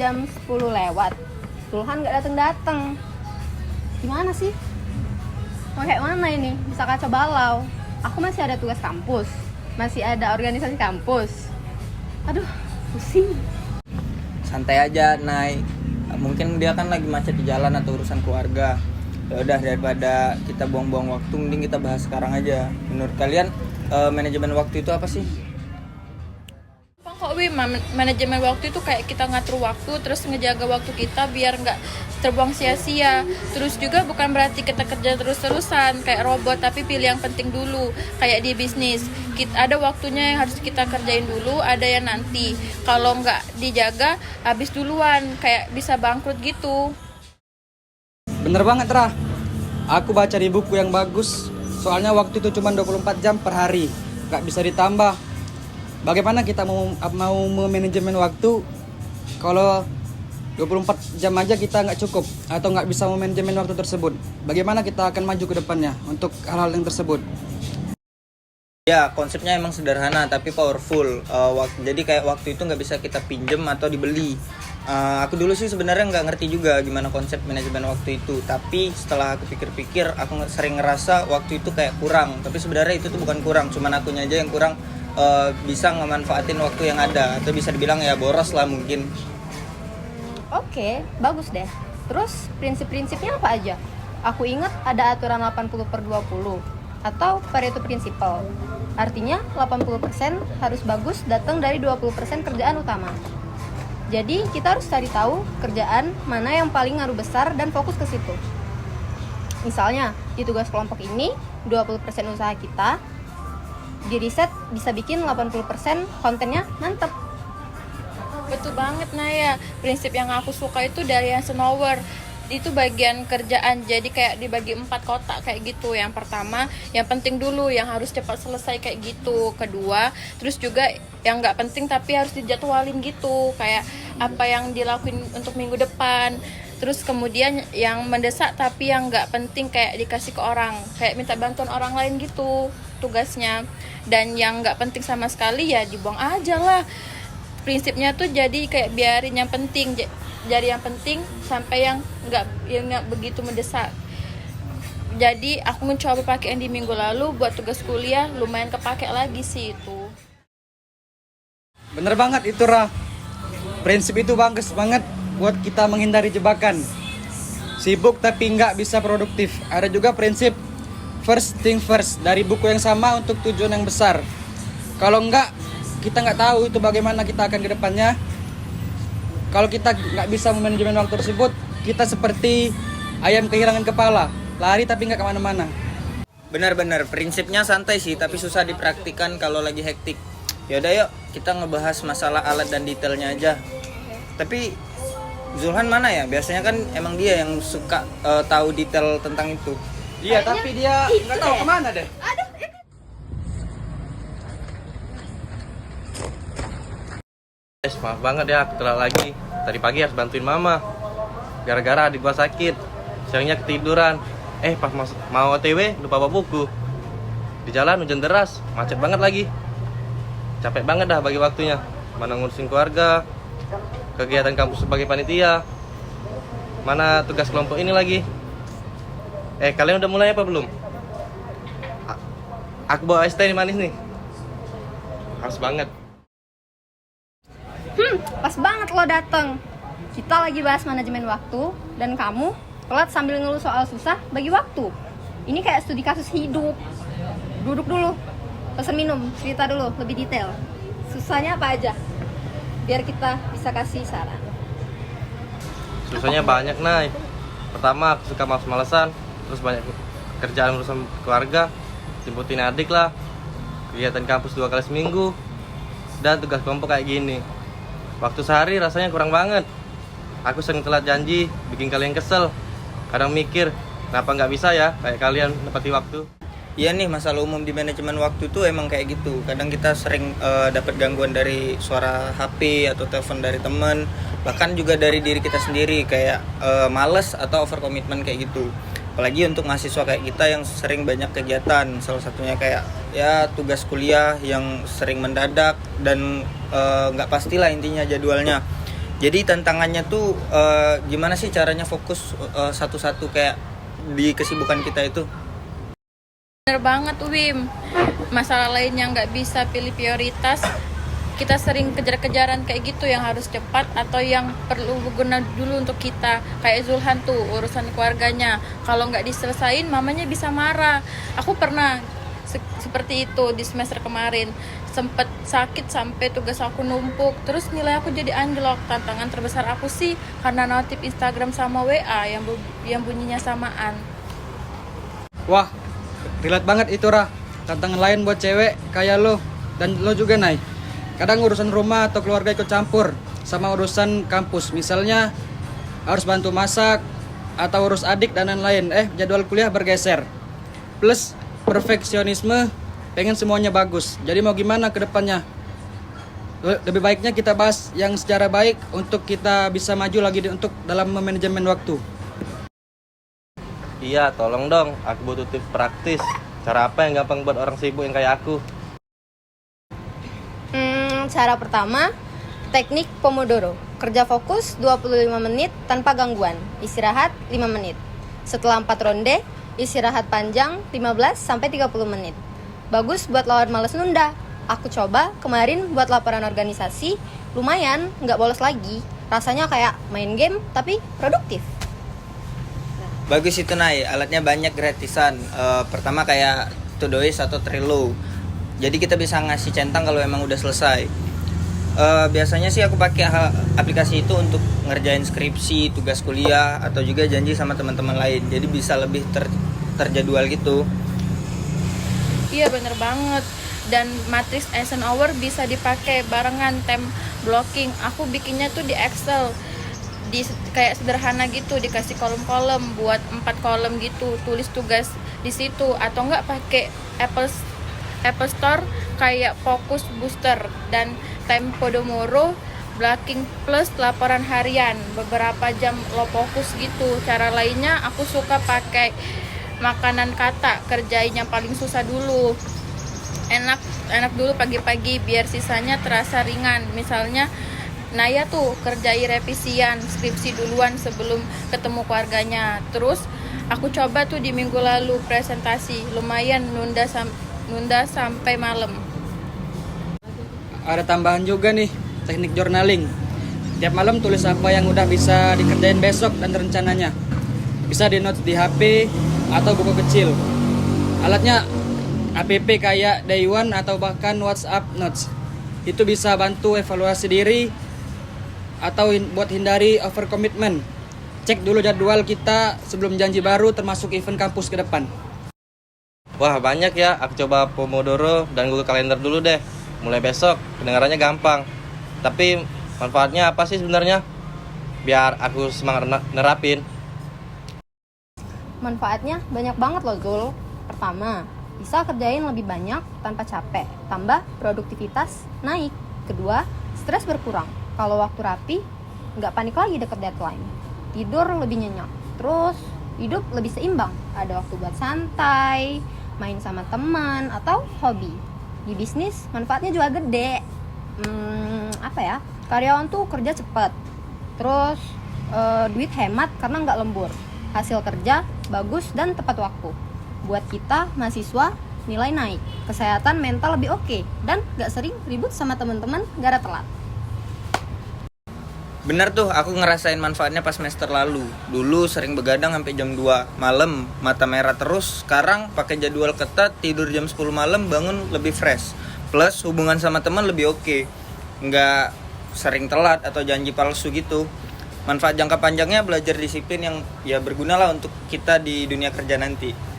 jam 10 lewat, Zulhan nggak datang-datang. Gimana sih? Mau kayak mana ini? Bisa kacau balau. Aku masih ada tugas kampus, masih ada organisasi kampus. Aduh, pusing. Santai aja, Nay. Mungkin dia kan lagi macet di jalan atau urusan keluarga. Ya udah, daripada kita buang-buang waktu, mending kita bahas sekarang aja. Menurut kalian manajemen waktu itu apa sih? Kok manajemen waktu itu kayak kita ngatur waktu, terus ngejaga waktu kita biar nggak terbuang sia-sia. Terus juga bukan berarti kita kerja terus-terusan kayak robot, tapi pilih yang penting dulu. Kayak di bisnis, ada waktunya yang harus kita kerjain dulu, ada yang nanti. Kalau nggak dijaga, habis duluan, kayak bisa bangkrut gitu. Bener banget, Rah. Aku baca di buku yang bagus, soalnya waktu itu cuma 24 jam per hari, nggak bisa ditambah. Bagaimana kita mau memanajemen waktu kalau 24 jam aja kita nggak cukup atau nggak bisa memanajemen waktu tersebut? Bagaimana kita akan maju ke depannya untuk hal-hal yang tersebut? Ya, konsepnya emang sederhana tapi powerful. Jadi kayak waktu itu nggak bisa kita pinjem atau dibeli. Aku dulu sih sebenarnya nggak ngerti juga gimana konsep manajemen waktu itu. Tapi setelah aku pikir-pikir, aku sering ngerasa waktu itu kayak kurang. Tapi sebenarnya itu tuh bukan kurang, cuman akunya aja yang kurang bisa ngemanfaatin waktu yang ada. Atau bisa dibilang ya boros lah mungkin. Oke, bagus deh. Terus prinsip-prinsipnya apa aja? Aku ingat ada aturan 80/20 atau Pareto Principle. Artinya 80% harus bagus datang dari 20% kerjaan utama. Jadi kita harus cari tahu kerjaan mana yang paling ngaruh besar dan fokus ke situ. Misalnya di tugas kelompok ini 20% usaha kita, di riset bisa bikin 80% kontennya mantep. Betul banget, Naya. Prinsip yang aku suka itu dari yang Snower. Itu bagian kerjaan, jadi kayak dibagi 4 kotak kayak gitu. Yang pertama, yang penting dulu, yang harus cepat selesai kayak gitu. Kedua, terus juga yang nggak penting tapi harus dijadwalin gitu, kayak apa yang dilakuin untuk minggu depan. Terus kemudian yang mendesak tapi yang nggak penting kayak dikasih ke orang, kayak minta bantuan orang lain gitu tugasnya. Dan yang nggak penting sama sekali ya dibuang aja lah. Prinsipnya tuh jadi kayak biarin yang penting, dari yang penting sampai yang nggak begitu mendesak. Jadi aku mencoba pakai yang di minggu lalu buat tugas kuliah, lumayan kepake lagi sih itu. Bener banget itu, Rah. Prinsip itu bagus banget buat kita menghindari jebakan sibuk tapi nggak bisa produktif. Ada juga prinsip first thing first dari buku yang sama untuk tujuan yang besar. Kalau kita nggak tahu itu bagaimana kita akan ke depannya. Kalau kita nggak bisa memanajemen waktu tersebut, kita seperti ayam kehilangan kepala, lari tapi nggak kemana-mana. Benar-benar, prinsipnya santai sih, tapi susah dipraktikkan kalau lagi hektik. Yaudah yuk, kita ngebahas masalah alat dan detailnya aja. Tapi Zulhan mana ya? Biasanya kan emang dia yang suka tahu detail tentang itu. Iya, tapi dia nggak tahu kemana deh. Maaf banget ya, aku telat lagi. Tadi pagi harus bantuin mama gara-gara adik gua sakit. Siangnya ketiduran. Pas mau OTW lupa bawa buku. Di jalan hujan deras, macet banget lagi. Capek banget dah bagi waktunya. Mana ngurusin keluarga, kegiatan kampus sebagai panitia, mana tugas kelompok ini lagi. Kalian udah mulai apa belum? Aku bawa es teh manis nih. Harus banget. Pas banget lo dateng. Kita lagi bahas manajemen waktu dan kamu telat sambil ngeluh soal susah bagi waktu. Ini kayak studi kasus hidup. Duduk dulu, pesen minum, cerita dulu lebih detail. Susahnya apa aja? Biar kita bisa kasih saran. Susahnya banyak, Nay. Pertama, aku suka males-malesan, terus banyak kerjaan urusan keluarga, jemputin adik lah, kegiatan kampus 2 kali seminggu, dan tugas kelompok kayak gini. Waktu sehari rasanya kurang banget. Aku sering telat janji, bikin kalian kesel. Kadang mikir, kenapa nggak bisa ya kayak kalian nepati waktu. Iya nih, masalah umum di manajemen waktu itu emang kayak gitu. Kadang kita sering dapat gangguan dari suara HP atau telepon dari teman, bahkan juga dari diri kita sendiri kayak males atau over commitment kayak gitu. Apalagi untuk mahasiswa kayak kita yang sering banyak kegiatan, salah satunya kayak ya tugas kuliah yang sering mendadak dan nggak pastilah intinya jadwalnya. Jadi tantangannya tuh gimana sih caranya fokus satu-satu kayak di kesibukan kita itu. Bener banget Wim, masalah lain yang nggak bisa pilih prioritas, kita sering kejar-kejaran kayak gitu yang harus cepat atau yang perlu berguna dulu untuk kita. Kayak Zulhan tuh urusan keluarganya, kalau nggak diselesain mamanya bisa marah. Aku pernah seperti itu di semester kemarin, sempet sakit sampai tugas aku numpuk, terus nilai aku jadi anjlok. Tantangan terbesar aku sih karena notif Instagram sama WA yang bunyinya samaan. Wah, relate banget itu Rah. Tantangan lain buat cewek kayak lo dan lo juga Nay. Kadang urusan rumah atau keluarga ikut campur sama urusan kampus. Misalnya harus bantu masak atau urus adik dan lain-lain. Jadwal kuliah bergeser. Plus perfeksionisme, pengen semuanya bagus. Jadi mau gimana ke depannya? Lebih baiknya kita bahas yang secara baik untuk kita bisa maju lagi untuk dalam manajemen waktu. Iya, tolong dong, aku butuh tips praktis. Cara apa yang gampang buat orang sibuk yang kayak aku? Cara pertama, teknik Pomodoro. Kerja fokus 25 menit tanpa gangguan. Istirahat 5 menit. Setelah 4 ronde, istirahat panjang 15-30 menit. Bagus buat lawan males nunda. Aku coba kemarin buat laporan organisasi, lumayan, nggak bolos lagi. Rasanya kayak main game tapi produktif. Bagus itu Nay, alatnya banyak gratisan. Pertama kayak Todoist atau Trello. Jadi kita bisa ngasih centang kalau emang udah selesai. Biasanya sih aku pakai aplikasi itu untuk ngerjain skripsi, tugas kuliah, atau juga janji sama teman-teman lain. Jadi bisa lebih terjadwal gitu. Iya bener banget. Dan matriks Eisenhower bisa dipakai barengan time blocking. Aku bikinnya tuh di Excel, kayak sederhana gitu, dikasih kolom-kolom buat 4 kolom gitu, tulis tugas di situ. Atau enggak pakai Apple Store kayak Focus Booster dan time Pomodoro blocking plus laporan harian beberapa jam lo fokus gitu. Cara lainnya aku suka pakai makanan kata, kerjain yang paling susah dulu, enak dulu pagi-pagi biar sisanya terasa ringan. Misalnya Naya tuh kerjai revisian skripsi duluan sebelum ketemu keluarganya. Terus aku coba tuh di minggu lalu presentasi, lumayan nunda sampai malam. Ada tambahan juga nih, teknik journaling. Tiap malam tulis apa yang udah bisa dikerjain besok dan rencananya. Bisa di notes di HP atau buku kecil. Alatnya app kayak Day One atau bahkan WhatsApp Notes. Itu bisa bantu evaluasi diri atau buat hindari overcommitment. Cek dulu jadwal kita sebelum janji baru termasuk event kampus ke depan. Wah, banyak ya. Aku coba Pomodoro dan Google Calendar dulu deh. Mulai besok, kedengarannya gampang. Tapi manfaatnya apa sih sebenarnya? Biar aku semangat nerapin. Manfaatnya banyak banget loh Zul. Pertama, bisa kerjain lebih banyak tanpa capek, tambah produktivitas naik. Kedua, stres berkurang. Kalau waktu rapi, nggak panik lagi deket deadline. Tidur lebih nyenyak. Terus, hidup lebih seimbang. Ada waktu buat santai, main sama teman, atau hobi. Di bisnis, manfaatnya juga gede. Karyawan tuh kerja cepat. Terus, duit hemat karena nggak lembur. Hasil kerja bagus dan tepat waktu. Buat kita, mahasiswa, nilai naik. Kesehatan mental lebih oke. Dan nggak sering ribut sama teman-teman gara telat. Bener tuh, aku ngerasain manfaatnya pas semester lalu. Dulu sering begadang sampai jam 2 malam, mata merah terus. Sekarang pakai jadwal ketat, tidur jam 10 malam, bangun lebih fresh. Plus hubungan sama teman lebih oke. Nggak sering telat atau janji palsu gitu. Manfaat jangka panjangnya belajar disiplin yang ya berguna lah untuk kita di dunia kerja nanti.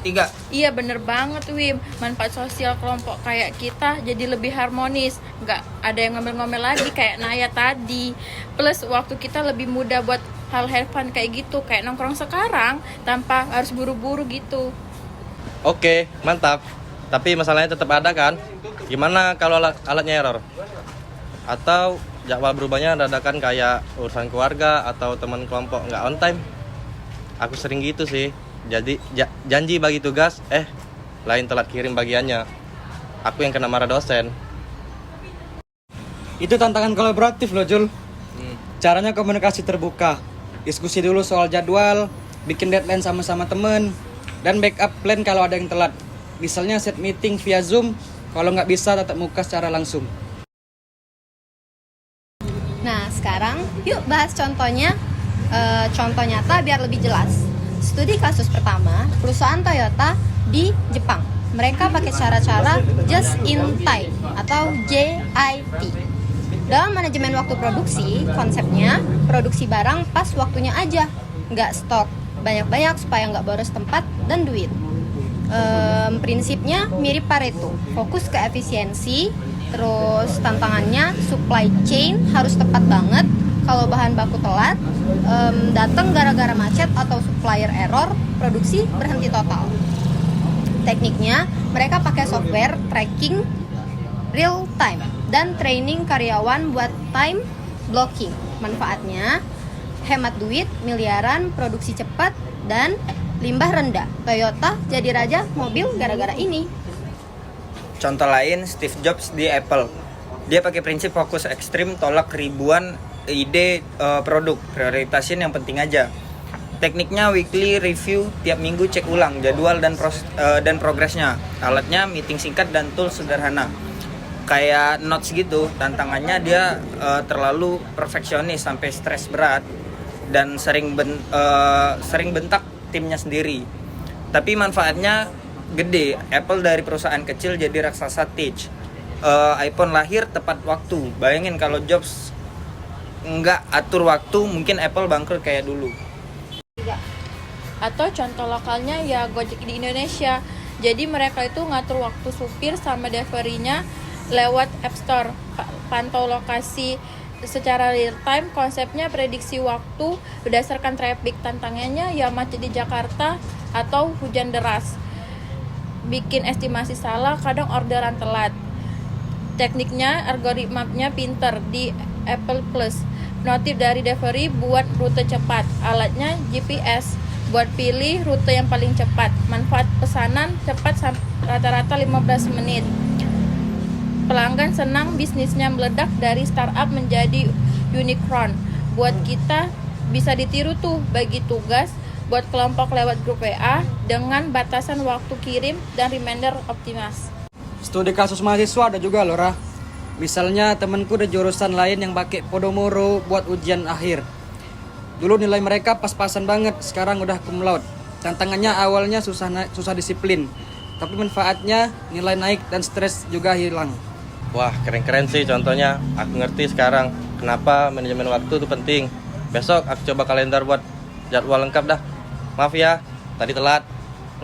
3. Iya bener banget Wim, manfaat sosial kelompok kayak kita jadi lebih harmonis. Nggak ada yang ngomel-ngomel lagi kayak Naya tadi. Plus waktu kita lebih mudah buat hal have fun kayak gitu, kayak nongkrong sekarang tanpa harus buru-buru gitu. Oke, mantap. Tapi masalahnya tetap ada kan? Gimana kalau alatnya error? Atau jadwal berubahnya dadakan kayak urusan keluarga atau teman kelompok nggak on time? Aku sering gitu sih. Jadi janji bagi tugas, lain telat kirim bagiannya. Aku yang kena marah dosen. Itu tantangan kolaboratif loh Jul. Caranya komunikasi terbuka. Diskusi dulu soal jadwal, bikin deadline sama-sama temen, dan backup plan kalau ada yang telat. Misalnya set meeting via Zoom, kalau nggak bisa tatap muka secara langsung. Nah, sekarang yuk bahas contohnya, contoh nyata biar lebih jelas. Studi kasus pertama, perusahaan Toyota di Jepang. Mereka pakai cara-cara just in time atau JIT. Dalam manajemen waktu produksi, konsepnya produksi barang pas waktunya aja, nggak stok banyak-banyak supaya nggak boros tempat dan duit. Prinsipnya mirip Pareto, fokus ke efisiensi. Terus tantangannya supply chain harus tepat banget. Kalau bahan baku telat, datang gara-gara macet atau supplier error, produksi berhenti total. Tekniknya, mereka pakai software tracking real time dan training karyawan buat time blocking. Manfaatnya, hemat duit miliaran, produksi cepat, dan limbah rendah. Toyota jadi raja mobil gara-gara ini. Contoh lain, Steve Jobs di Apple. Dia pakai prinsip fokus ekstrim, tolak ribuan ide produk, prioritasin yang penting aja. Tekniknya weekly review, tiap minggu cek ulang jadwal dan progresnya. Alatnya meeting singkat dan tools sederhana. Kayak notes gitu. Tantangannya dia terlalu perfeksionis sampai stres berat dan sering bentak timnya sendiri. Tapi manfaatnya gede. Apple dari perusahaan kecil jadi raksasa tech. iPhone lahir tepat waktu. Bayangin kalau Jobs nggak atur waktu, mungkin Apple bangkrut kayak dulu. Atau contoh lokalnya ya Gojek di Indonesia. Jadi mereka itu ngatur waktu supir sama deliverynya lewat App Store, pantau lokasi secara real time. Konsepnya prediksi waktu berdasarkan traffic. Tantangannya ya macet di Jakarta atau hujan deras, bikin estimasi salah, kadang orderan telat. Tekniknya algoritmanya pinter di Apple Plus, notif dari delivery buat rute cepat. Alatnya GPS buat pilih rute yang paling cepat. Manfaat pesanan cepat rata-rata 15 menit. Pelanggan senang, bisnisnya meledak dari startup menjadi unicorn. Buat kita bisa ditiru tuh, bagi tugas buat kelompok lewat grup WA dengan batasan waktu kirim dan reminder optimas. Studi kasus mahasiswa ada juga loh, Rah. Misalnya temenku ada jurusan lain yang pakai Podomoro buat ujian akhir. Dulu nilai mereka pas-pasan banget, sekarang udah cum laude. Tantangannya awalnya susah disiplin, tapi manfaatnya nilai naik dan stres juga hilang. Wah, keren-keren sih contohnya. Aku ngerti sekarang kenapa manajemen waktu itu penting. Besok aku coba kalender buat jadwal lengkap dah. Maaf ya, tadi telat.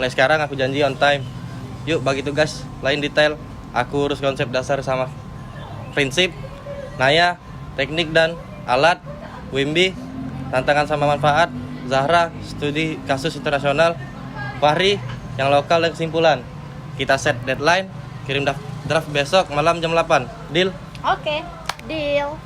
Mulai sekarang aku janji on time. Yuk bagi tugas lain detail. Aku urus konsep dasar sama prinsip. Naya, teknik dan alat. Wimbi, tantangan sama manfaat. Zahra, studi kasus internasional. Fahri, yang lokal dan kesimpulan. Kita set deadline, kirim draft besok malam jam 8. Deal? Oke, deal.